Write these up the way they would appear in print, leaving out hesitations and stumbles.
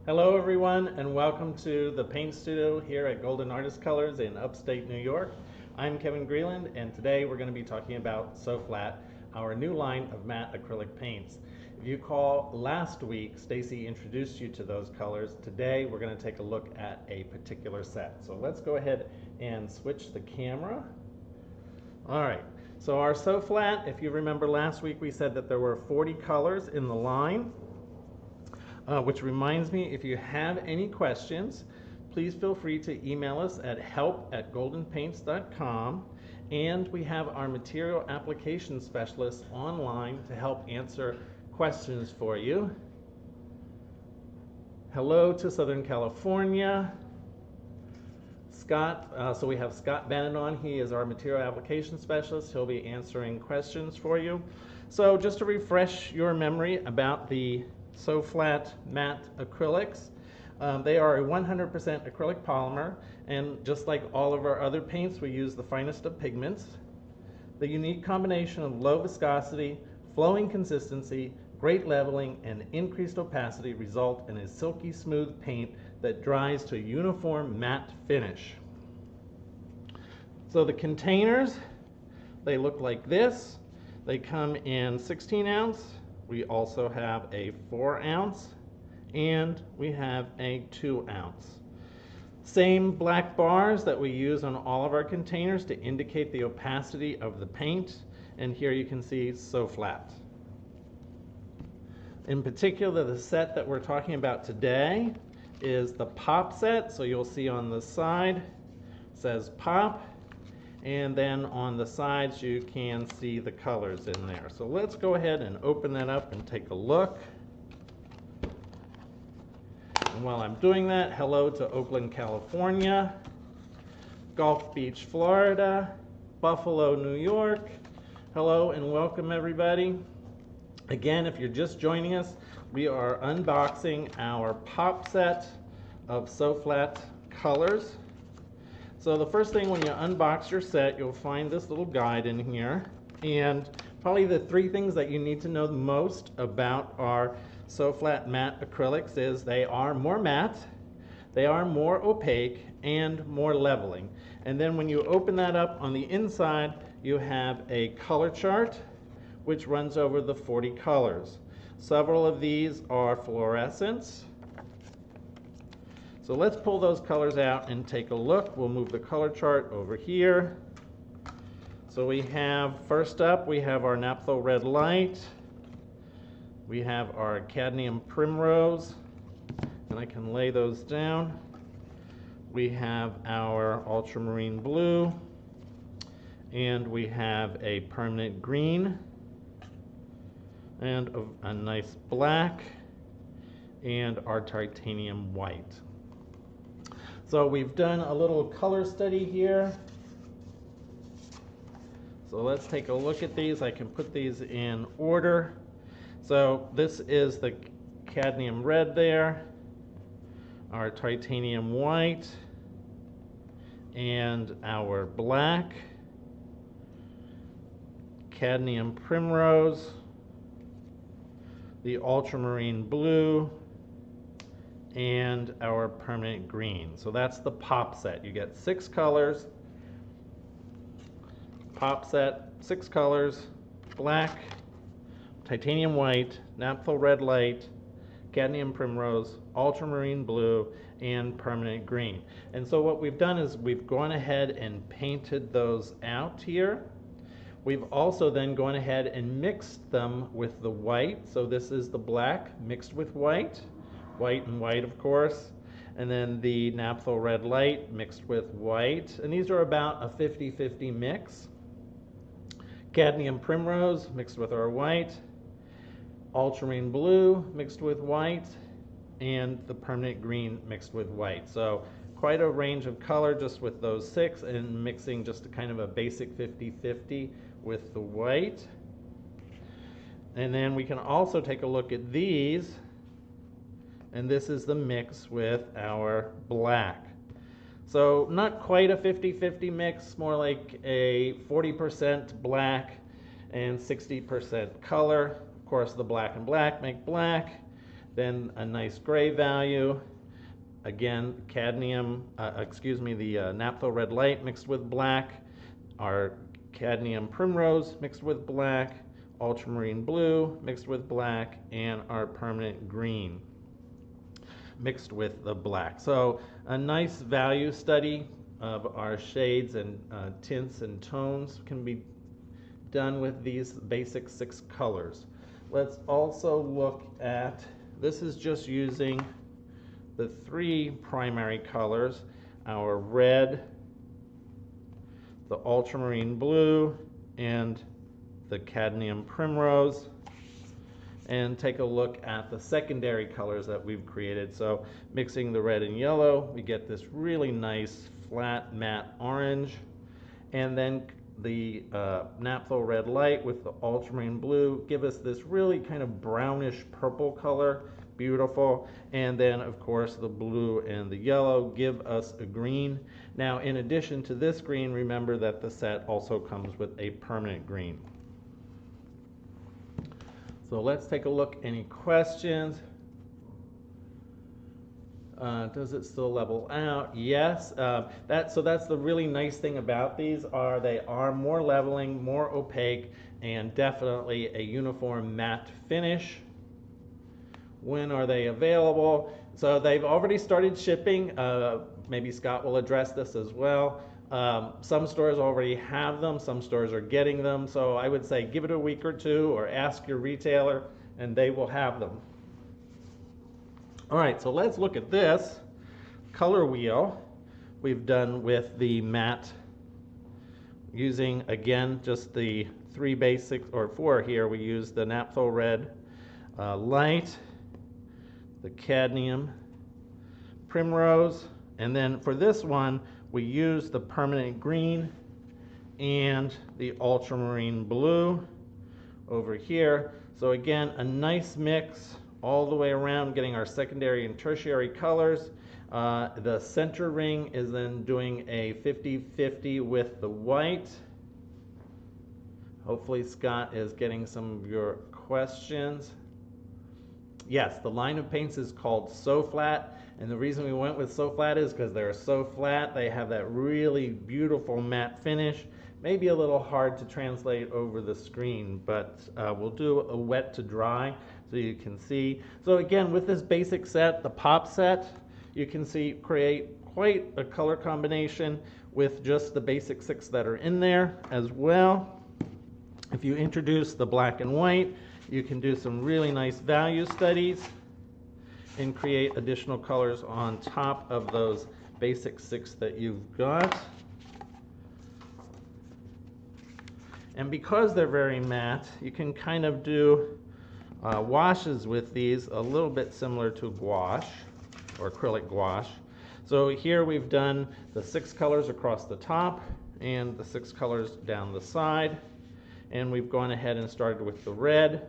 Hello everyone and welcome to the paint studio here at Golden Artist Colors in upstate New York. I'm Kevin Greeland and today we're going to be talking about SoFlat, our new line of matte acrylic paints. If you recall, last week Stacy introduced you to those colors. Today we're going to take a look at a particular set. So let's go ahead and switch the camera. Alright, so our SoFlat, if you remember last week we said that there were 40 colors in the line. Which reminds me, if you have any questions, please feel free to email us at help@goldenpaints.com, and we have our material application specialist online to help answer questions for you. Hello to Southern California. Scott, so we have Scott Bennett on. He is our material application specialist. He'll be answering questions for you. So just to refresh your memory about the SoFlat matte acrylics. They are a 100% acrylic polymer, and just like all of our other paints, we use the finest of pigments. The unique combination of low viscosity, flowing consistency, great leveling, and increased opacity result in a silky smooth paint that dries to a uniform matte finish. So the containers, they look like this. They come in 16 ounce. We also have a 4 ounce and we have a 2 ounce. Same black bars that we use on all of our containers to indicate the opacity of the paint, and here you can see SoFlat. In particular, the set that we're talking about today is the POP set, so you'll see on the side it says POP, and then on the sides you can see the colors in there. So let's go ahead and open that up and take a look. And while I'm doing that, hello to Oakland, California, Gulf Beach, Florida, Buffalo, New York. Hello and welcome everybody. Again, if you're just joining us, we are unboxing our POP set of SoFlat colors. So the first thing when you unbox your set, you'll find this little guide in here, and probably the 3 things that you need to know the most about our SoFlat matte acrylics is they are more matte, they are more opaque, and more leveling. And then when you open that up, on the inside you have a color chart which runs over the 40 colors. Several of these are fluorescents. So let's pull those colors out and take a look. We'll move the color chart over here. So we have, first up, we have our Naphthol Red Light. We have our Cadmium Primrose, and I can lay those down. We have our Ultramarine Blue, and we have a Permanent Green, and a nice black, and our Titanium White. So we've done a little color study here. So let's take a look at these. I can put these in order. So this is the cadmium red there, our titanium white, and our black, cadmium primrose, the ultramarine blue, and our permanent green. So that's the POP set. You get 6 colors. POP set, 6 colors: black, titanium white, Naphthol Red Light, cadmium primrose, ultramarine blue, and permanent green. And so what we've done is we've gone ahead and painted those out here. We've also then gone ahead and mixed them with the white. So this is the black mixed with white. White and white, of course, and then the Naphthol Red Light mixed with white, and these are about a 50-50 mix. Cadmium Primrose mixed with our white, Ultramarine Blue mixed with white, and the Permanent Green mixed with white. So quite a range of color just with those 6, and mixing just a kind of a basic 50-50 with the white. And then we can also take a look at these. And this is the mix with our black. So not quite a 50-50 mix, more like a 40% black and 60% color. Of course, the black and black make black, Then a nice gray value. Again, the Naphthol Red Light mixed with black. Our Cadmium Primrose mixed with black. Ultramarine Blue mixed with black. And our Permanent Green mixed with the black. So a nice value study of our shades and tints and tones can be done with these basic 6 colors. Let's also look at, this is just using the 3 primary colors, our red, the ultramarine blue, and the cadmium primrose, and take a look at the secondary colors that we've created. So mixing the red and yellow, we get this really nice flat matte orange, and then the Naphthol Red Light with the ultramarine blue give us this really kind of brownish purple color, beautiful. And then of course the blue and the yellow give us a green. Now in addition to this green, remember that the set also comes with a permanent green. So let's take a look. Any questions? Does it still level out? Yes. So that's the really nice thing about these, are they are more leveling, more opaque, and definitely a uniform matte finish. When are they available? So they've already started shipping. Maybe Scott will address this as well. Some stores already have them, some stores are getting them. So I would say give it a week or two, or ask your retailer and they will have them. All right, so let's look at this color wheel we've done with the matte, using again just the 3 basics, or 4 here. We use the Naphthol Red Light, the Cadmium Primrose, and then for this one we use the Permanent Green and the Ultramarine Blue over here. So again, a nice mix all the way around, getting our secondary and tertiary colors. The center ring is then doing a 50-50 with the white. Hopefully Scott is getting some of your questions. Yes, the line of paints is called SoFlat, and the reason we went with SoFlat is because they're so flat. They have that really beautiful matte finish. Maybe a little hard to translate over the screen, but we'll do a wet to dry so you can see. So again, with this basic set, the pop set, you can see create quite a color combination with just the basic 6 that are in there as well. If you introduce the black and white, you can do some really nice value studies and create additional colors on top of those basic 6 that you've got. And because they're very matte, you can kind of do washes with these a little bit similar to gouache or acrylic gouache. So here we've done the 6 colors across the top and the 6 colors down the side, and we've gone ahead and started with the red,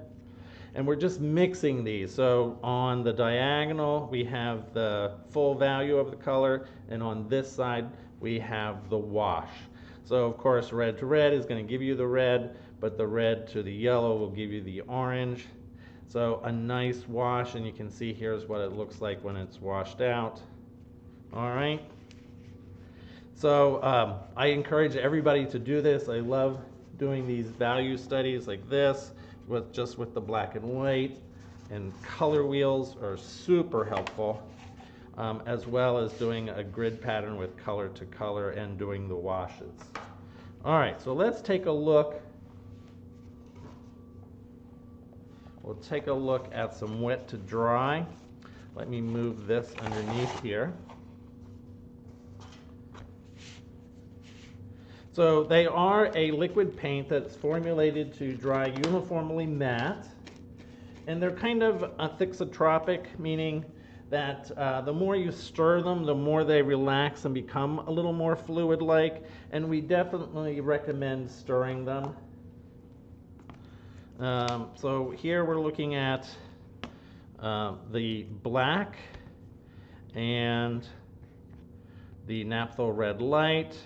and we're just mixing these. So on the diagonal we have the full value of the color, and on this side we have the wash. So of course red to red is going to give you the red, but the red to the yellow will give you the orange. So a nice wash, and you can see here's what it looks like when it's washed out. All right. So I encourage everybody to do this. I love doing these value studies like this just with the black and white, and color wheels are super helpful, as well as doing a grid pattern with color to color and doing the washes. All right, so let's take a look. We'll take a look at some wet to dry. Let me move this underneath here. So they are a liquid paint that's formulated to dry uniformly matte, and they're kind of thixotropic, meaning that the more you stir them, the more they relax and become a little more fluid-like, and we definitely recommend stirring them. So here we're looking at the black and the Naphthol Red Light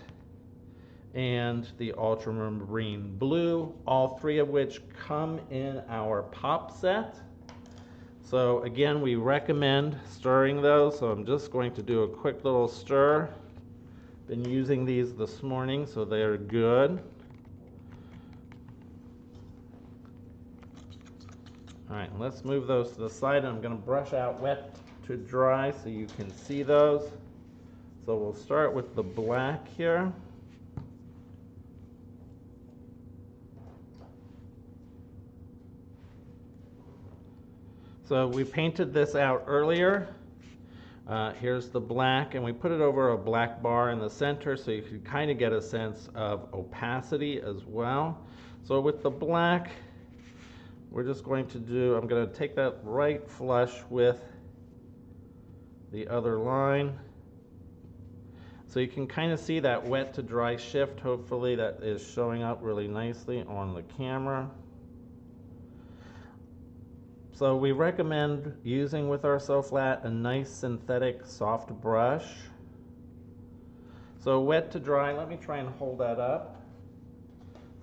and the Ultramarine Blue, all 3 of which come in our pop set. So again, we recommend stirring those, so I'm just going to do a quick little stir. Been using these this morning, so they're good. All right, let's move those to the side. I'm going to brush out wet to dry so you can see those. So we'll start with the black here. So we painted this out earlier. Here's the black, and we put it over a black bar in the center so you can kind of get a sense of opacity as well. So with the black, we're just going to do, I'm going to take that right flush with the other line. So you can kind of see that wet to dry shift. Hopefully that is showing up really nicely on the camera. So we recommend using with our SoFlat a nice synthetic soft brush. So wet to dry, let me try and hold that up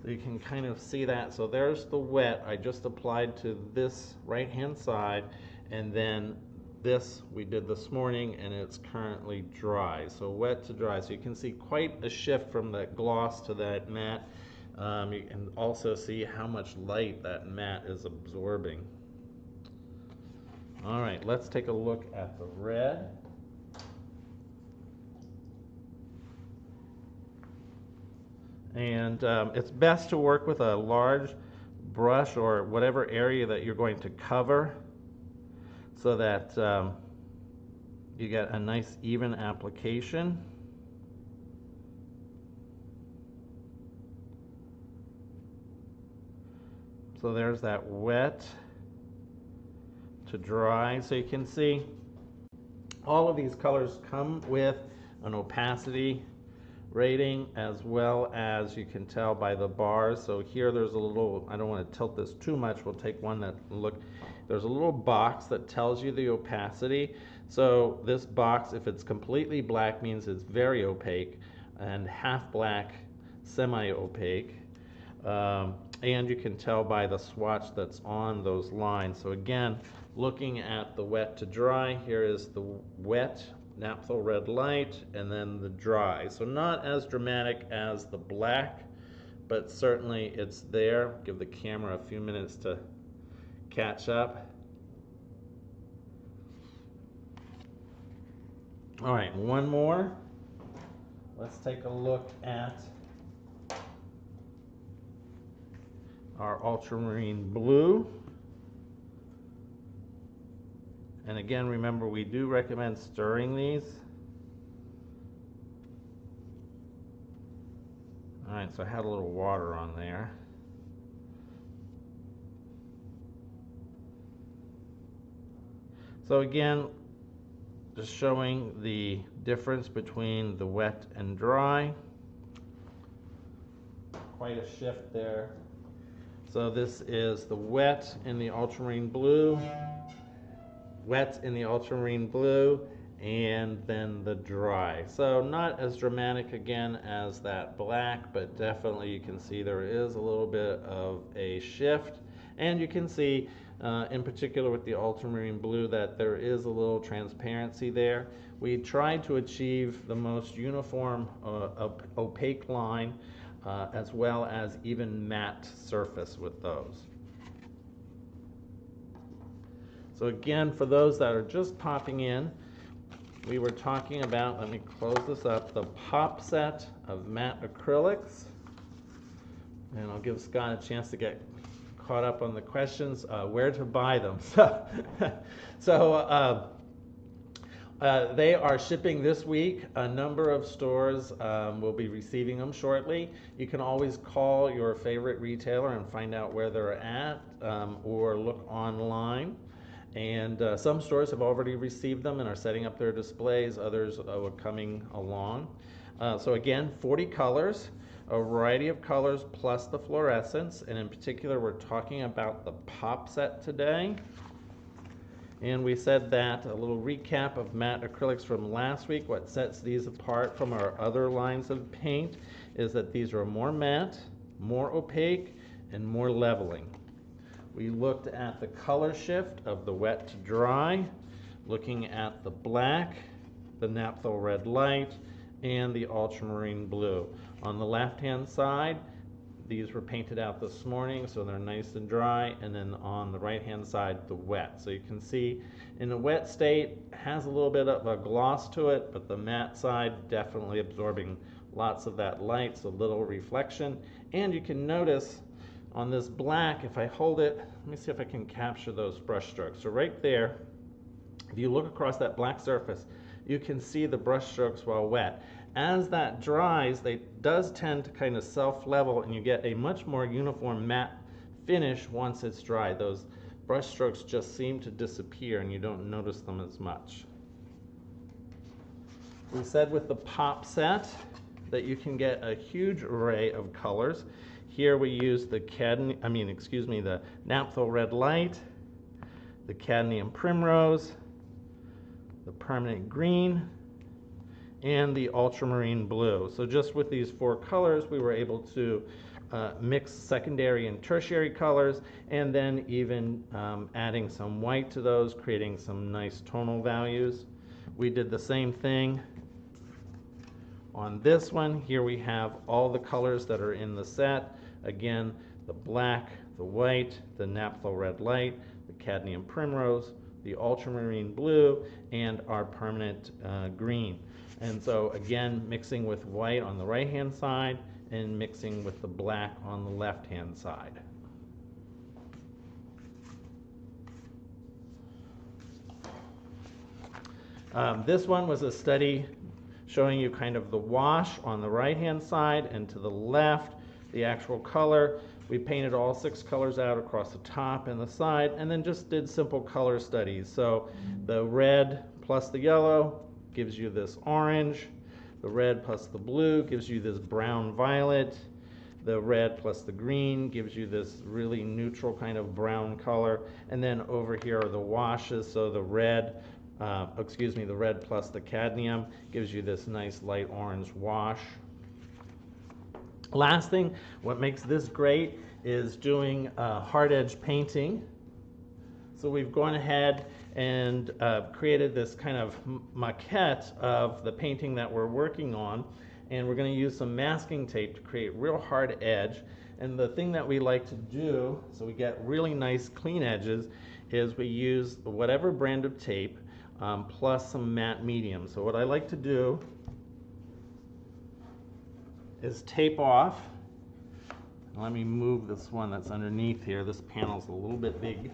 so you can kind of see that. So there's the wet I just applied to this right hand side, and then this we did this morning, and it's currently dry. So wet to dry, so you can see quite a shift from that gloss to that matte. You can also see how much light that matte is absorbing. All right, let's take a look at the red. And it's best to work with a large brush or whatever area that you're going to cover, so that you get a nice even application. So there's that wet to dry. So you can see all of these colors come with an opacity rating, as well as you can tell by the bars. So here there's a little, I don't want to tilt this too much, we'll take one that there's a little box that tells you the opacity. So this box, if it's completely black, means it's very opaque, and half black, semi-opaque. And you can tell by the swatch that's on those lines. So again, looking at the wet to dry, here is the wet Naphthol Red Light, and then the dry. So not as dramatic as the black, but certainly it's there. Give the camera a few minutes to catch up. All right, one more. Let's take a look at our Ultramarine Blue. And again, remember, we do recommend stirring these. All right, so I had a little water on there. So again, just showing the difference between the wet and dry. Quite a shift there. So this is the wet in the Ultramarine Blue, wet in the Ultramarine Blue, and then the dry. So not as dramatic again as that black, but definitely you can see there is a little bit of a shift. And you can see in particular with the Ultramarine Blue that there is a little transparency there. We tried to achieve the most uniform opaque line, as well as even matte surface with those. So again, for those that are just popping in, we were talking about, let me close this up, the POP set of matte acrylics. And I'll give Scott a chance to get caught up on the questions, where to buy them. They are shipping this week. A number of stores will be receiving them shortly. You can always call your favorite retailer and find out where they're at, or look online. And some stores have already received them and are setting up their displays. Others are coming along. So again, 40 colors, a variety of colors plus the fluorescence. And in particular, we're talking about the POP set today. And we said that, a little recap of matte acrylics from last week. What sets these apart from our other lines of paint is that these are more matte, more opaque, and more leveling. We looked at the color shift of the wet to dry, looking at the black, the Naphthol Red Light, and the Ultramarine Blue. On the left-hand side, these were painted out this morning, so they're nice and dry, and then on the right-hand side, the wet. So you can see in the wet state, has a little bit of a gloss to it, but the matte side definitely absorbing lots of that light, so little reflection. And you can notice on this black, if I hold it, let me see if I can capture those brush strokes. So right there, if you look across that black surface, you can see the brush strokes while wet. As that dries, it does tend to kind of self-level, and you get a much more uniform matte finish once it's dry. Those brush strokes just seem to disappear, and you don't notice them as much. We said with the pop set that you can get a huge array of colors. Here we use the the Naphthol Red Light, the Cadmium Primrose, the Permanent Green, and the Ultramarine Blue. So just with these 4 colors, we were able to mix secondary and tertiary colors, and then even adding some white to those, creating some nice tonal values. We did the same thing on this one. Here we have all the colors that are in the set. Again, the black, the white, the Naphthol Red Light, the Cadmium Primrose, the Ultramarine Blue, and our Permanent Green. And so again, mixing with white on the right-hand side and mixing with the black on the left-hand side. This one was a study showing you kind of the wash on the right-hand side, and to the left, the actual color. We painted all 6 colors out across the top and the side, and then just did simple color studies. So the red plus the yellow gives you this orange. The red plus the blue gives you this brown violet. The red plus the green gives you this really neutral kind of brown color. And then over here are the washes. So the red, the red plus the cadmium gives you this nice light orange wash. Last thing, what makes this great is doing hard edge painting. So we've gone ahead and created this kind of maquette of the painting that we're working on, and we're going to use some masking tape to create real hard edge. And the thing that we like to do, so we get really nice clean edges, is we use whatever brand of tape plus some matte medium. So what I like to do is tape off. Let me move this one that's underneath here. This panel's a little bit big.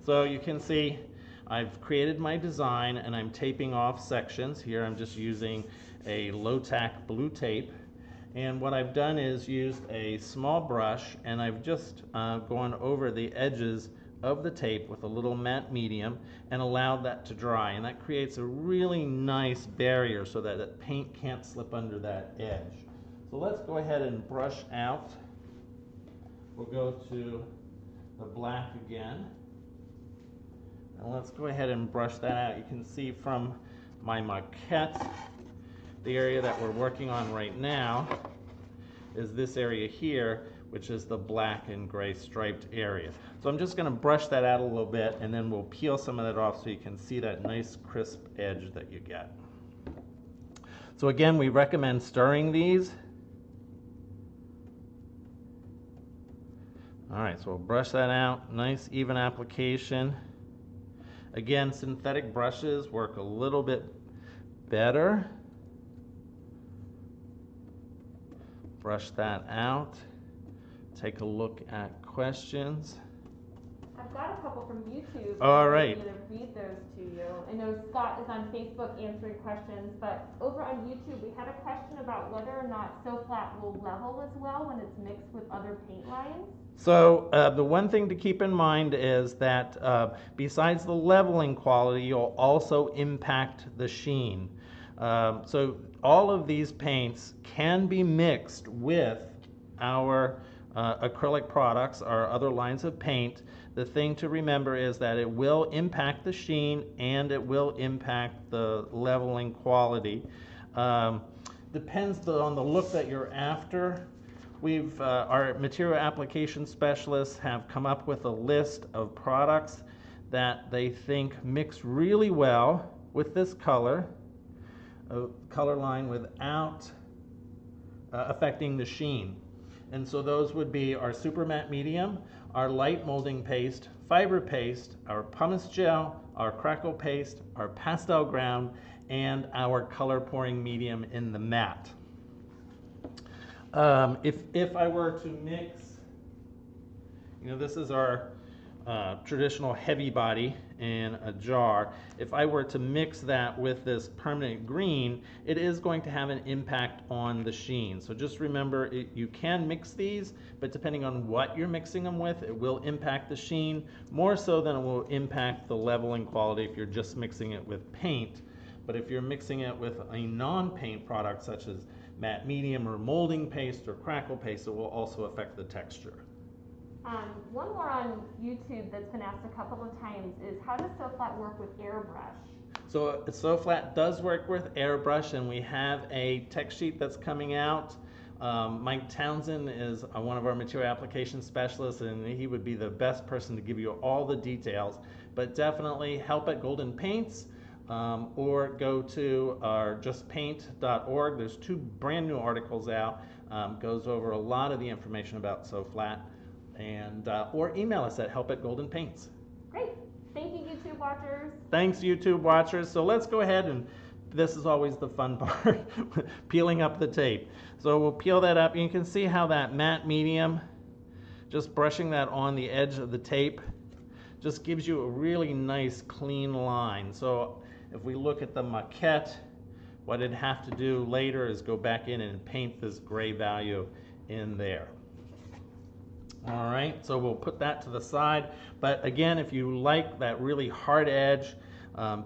So you can see I've created my design, and I'm taping off sections. Here I'm just using a low-tack blue tape. And what I've done is used a small brush, and I've just gone over the edges of the tape with a little matte medium and allowed that to dry. And that creates a really nice barrier so that the paint can't slip under that edge. So let's go ahead and brush out. We'll go to the black again. And let's go ahead and brush that out. You can see from my maquette, the area that we're working on right now is this area here, which is the black and gray striped area. So I'm just going to brush that out a little bit, and then we'll peel some of that off so you can see that nice crisp edge that you get. So again, we recommend stirring these. All right, so we'll brush that out. Nice even application. Again, synthetic brushes work a little bit better. Brush that out. Take a look at questions. I've got a couple from YouTube. All right. I'm going to read those to you. I know Scott is on Facebook answering questions, but over on YouTube we had a question about whether or not SoFlat will level as well when it's mixed with other paint lines. So the one thing to keep in mind is that besides the leveling quality, you'll also impact the sheen. So all of these paints can be mixed with our acrylic products, our other lines of paint. The thing to remember is that it will impact the sheen and it will impact the leveling quality. Depends on the look that you're after our material application specialists have come up with a list of products that they think mix really well with this color line without affecting the sheen. And so those would be our super matte medium, our light molding paste, fiber paste, our pumice gel, our crackle paste, our pastel ground, and our color pouring medium in the matte. If I were to mix, this is our traditional heavy body in a jar. If I were to mix that with this permanent green, it is going to have an impact on the sheen. So just remember, you can mix these, but depending on what you're mixing them with, it will impact the sheen more so than it will impact the leveling quality if you're just mixing it with paint. But if you're mixing it with a non-paint product such as matte medium or molding paste or crackle paste, it will also affect the texture. One more on YouTube that's been asked a couple of times is, how does SoFlat work with airbrush? So SoFlat does work with airbrush, and we have a tech sheet that's coming out. Mike Townsend is one of our material application specialists, and he would be the best person to give you all the details. But definitely help at Golden Paints, or go to our justpaint.org. There's 2 brand new articles out. Goes over a lot of the information about SoFlat. And or email us at help@goldenpaints. Great. Thank you, YouTube watchers. Thanks, YouTube watchers. So let's go ahead, and this is always the fun part, peeling up the tape. So we'll peel that up. You can see how that matte medium, just brushing that on the edge of the tape, just gives you a really nice clean line. So if we look at the maquette, what it'd have to do later is go back in and paint this gray value in there. All right, so we'll put that to the side. But again, if you like that really hard edge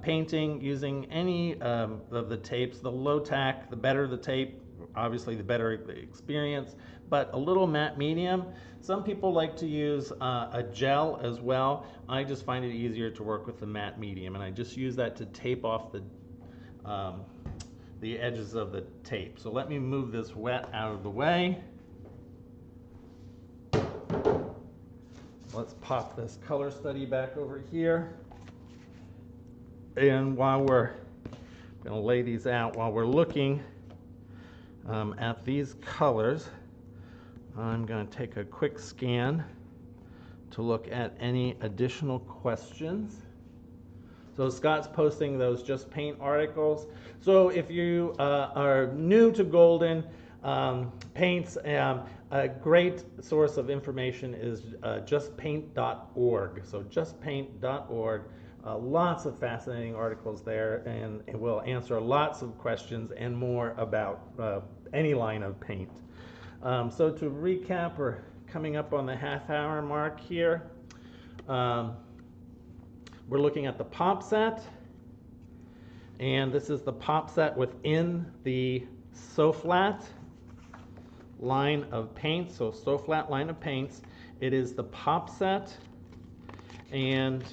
painting using any of the tapes, the low tack, the better the tape, obviously the better the experience, but a little matte medium. Some people like to use a gel as well. I just find it easier to work with the matte medium, and I just use that to tape off the edges of the tape. So let me move this wet out of the way. Let's pop this color study back over here. And while we're going to lay these out, while we're looking at these colors, I'm going to take a quick scan to look at any additional questions. So Scott's posting those Just Paint articles. So if you are new to Golden Paints, a great source of information is justpaint.org. So justpaint.org, lots of fascinating articles there, and it will answer lots of questions and more about any line of paint. So to recap, we're coming up on the half-hour mark here. We're looking at the pop set, and this is the pop set within the SoFlat line of paints. So SoFlat line of paints, it is the pop set, and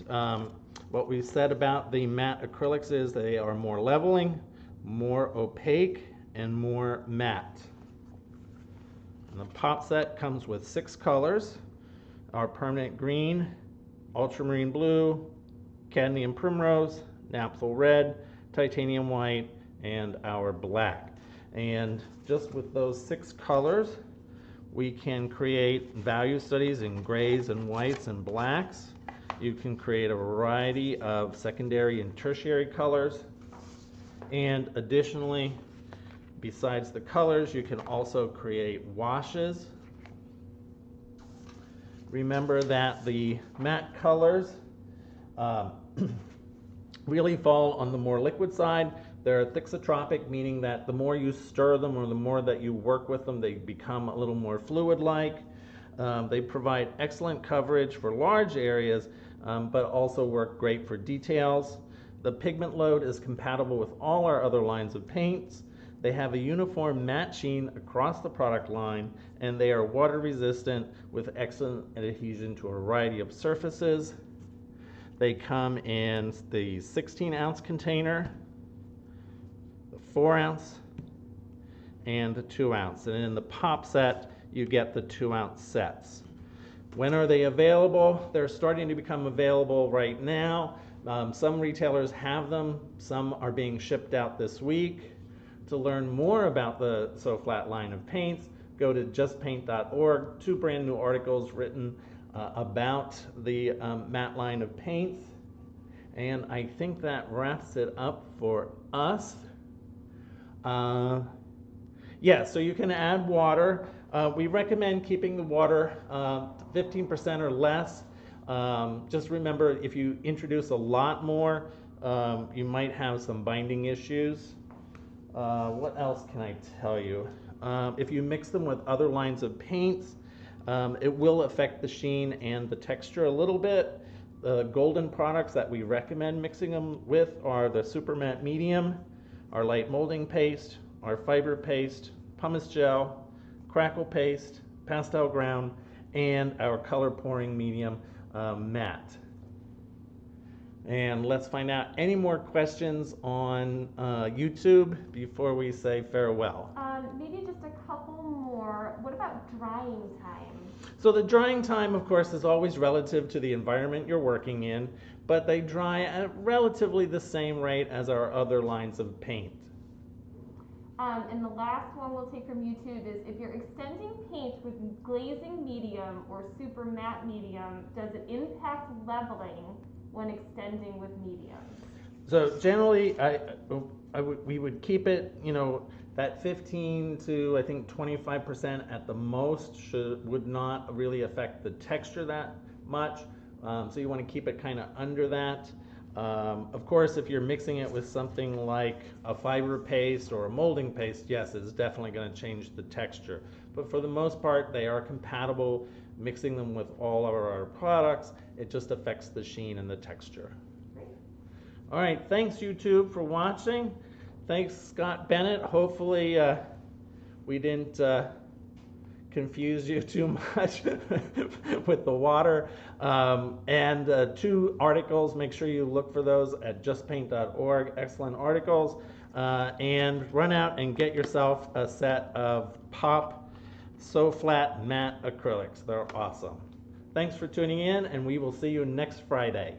what we said about the matte acrylics is they are more leveling, more opaque, and more matte. And the pop set comes with 6 colors: our permanent green, ultramarine blue, cadmium primrose, naphthol red, titanium white, and our black. And just with those 6 colors, we can create value studies in grays and whites and blacks. You can create a variety of secondary and tertiary colors. And additionally, besides the colors, you can also create washes. Remember that the matte colors really fall on the more liquid side. They're thixotropic, meaning that the more you stir them or the more that you work with them, they become a little more fluid-like. They provide excellent coverage for large areas, but also work great for details. The pigment load is compatible with all our other lines of paints. They have a uniform matte sheen across the product line, and they are water resistant with excellent adhesion to a variety of surfaces. They come in the 16-ounce container, the 4-ounce, and the 2-ounce. And in the pop set, you get the 2-ounce sets. When are they available? They're starting to become available right now. Some retailers have them, some are being shipped out this week. To learn more about the SoFlat line of paints, go to justpaint.org. 2 brand new articles written about the matte line of paints. And I think that wraps it up for us. Yeah, so you can add water. We recommend keeping the water 15% or less. Just remember, if you introduce a lot more, you might have some binding issues. What else can I tell you? If you mix them with other lines of paints, it will affect the sheen and the texture a little bit. The golden products that we recommend mixing them with are the Super Matte Medium, our light molding paste, our fiber paste, pumice gel, crackle paste, pastel ground, and our color pouring medium matte. And let's find out any more questions on YouTube before we say farewell. Maybe just a couple more. What about drying time? So the drying time, of course, is always relative to the environment you're working in, but they dry at relatively the same rate as our other lines of paint. And the last one we'll take from YouTube is, if you're extending paint with glazing medium or super matte medium, does it impact leveling when extending with medium? So generally, we would keep it, you know, that 15 to I think 25% at the most would not really affect the texture that much. So you want to keep it kind of under that. Of course, if you're mixing it with something like a fiber paste or a molding paste, yes, it's definitely going to change the texture. But for the most part, they are compatible. Mixing them with all of our products, it just affects the sheen and the texture. Great. All right, thanks YouTube for watching. Thanks Scott Bennett. Hopefully we didn't confuse you too much with the water. And 2 articles, make sure you look for those at justpaint.org. Excellent articles. And run out and get yourself a set of POP SoFlat matte acrylics. They're awesome. Thanks for tuning in, and we will see you next Friday.